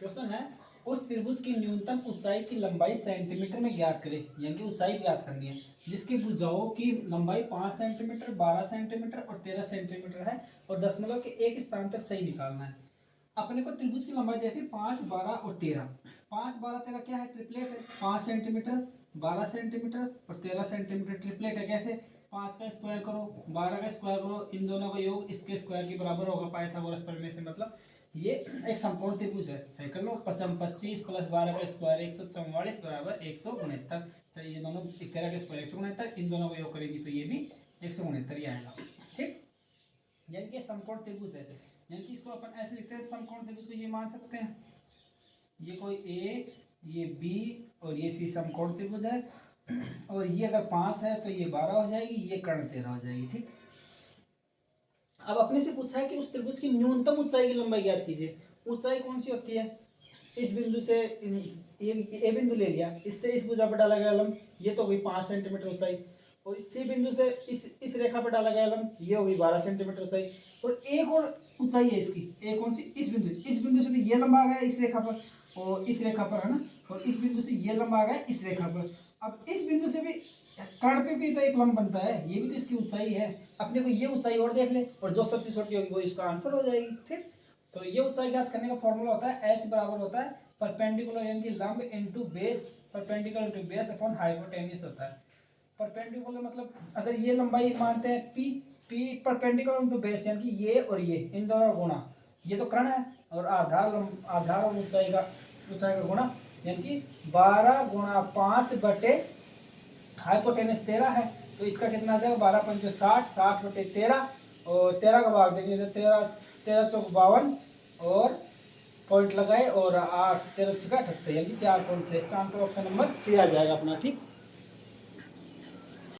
Question है, उस त्रिभुज की न्यूनतम ऊंचाई की लंबाई सेंटीमीटर में ज्ञात करें, यानी कि ऊंचाई ज्ञात करनी है, जिसकी भुजाओं की लंबाई 5 सेंटीमीटर, 12 सेंटीमीटर और 13 सेंटीमीटर है और दशमलव के एक स्थान तक सही निकालना है। अपने को त्रिभुज की लंबाई देखिए 5, 12 और 13। 5, 12, 13 क्या है? ट्रिपलेट है। 5 सेंटीमीटर, 12 सेंटीमीटर और 13 सेंटीमीटर ट्रिपलेट है। कैसे? 5 का स्क्वायर करो, 12 का स्क्वायर करो, इन दोनों का योग इसके स्क्वायर के बराबर होगा पाइथागोरस प्रमेय से। मतलब ये एक समकोण त्रिभुज है। सही कर लो। 25 प्लस 12 का स्क्वायर 144 बराबर 169। चलिए ये दोनों 13 का स्क्वायर 169, इन दोनों को योग करेंगे तो ये भी 169 ही आएगा। ठीक, यानी कि समकोण त्रिभुज है। यानी कि इसको अपन ऐसे लिखते हैं, समकोण त्रिभुज को ये मान सकते हैं, ये कोई ए, ये बी और ये सी समकोण त्रिभुज है। और ये अगर 5 है तो ये 12 हो जाएगी, ये कर्ण 13 हो जाएगी। ठीक, अब अपने से पूछा है कि उस त्रिभुज की न्यूनतम ऊंचाई की लंबाई ज्ञात कीजिए। ऊंचाई कौन सी होती है? इस बिंदु से ए बिंदु ले लिया, इससे इस भुजा पर डाला गया लंब, ये तो हुई 5 सेंटीमीटर ऊंचाई। और सी बिंदु से इस रेखा पर डाला गया लंब, ये होगी 12 सेंटीमीटर ऊंचाई। और एक और ऊंचाई है इसकी, एक कौन सी? इस बिंदु से तो ये लंबा आ गया इस रेखा पर और इस रेखा पर, है ना। और इस बिंदु से ये लंबा आ गया इस रेखा पर। अब इस बिंदु से भी कर्ण पे भी तो एक लंब बनता है, ये भी तो इसकी ऊंचाई है। अपने को ये ऊंचाई और देख ले, और जो सबसे छोटी होगी वो इसका आंसर हो जाएगी। ठीक, तो ये ऊंचाई ज्ञात करने का फॉर्मूला होता है h बराबर होता है परपेंडिकुलर यानी कि लंब into base, perpendicular into base upon hypotenuse होता है। परपेंडिकुलर मतलब अगर ये लंबाई मानते हैं p, p perpendicular into base यानी कि ये और ये इन दोनों का गुणा, ये तो कर्ण है, और आधार और ऊंचाई का गुणा, यानी कि 12 गुणा 5 बटे हाइपोटेनस 13 है, तो इसका कितना आ जाएगा? 12 पंचो 60, 60 बटे 13, और 13 का भाग देंगे तो 13 चौक 52 और पॉइंट लगाए और 8 13 6 78, यानी 4.6। इसका आंसर ऑप्शन नंबर सी आ जाएगा अपना। ठीक।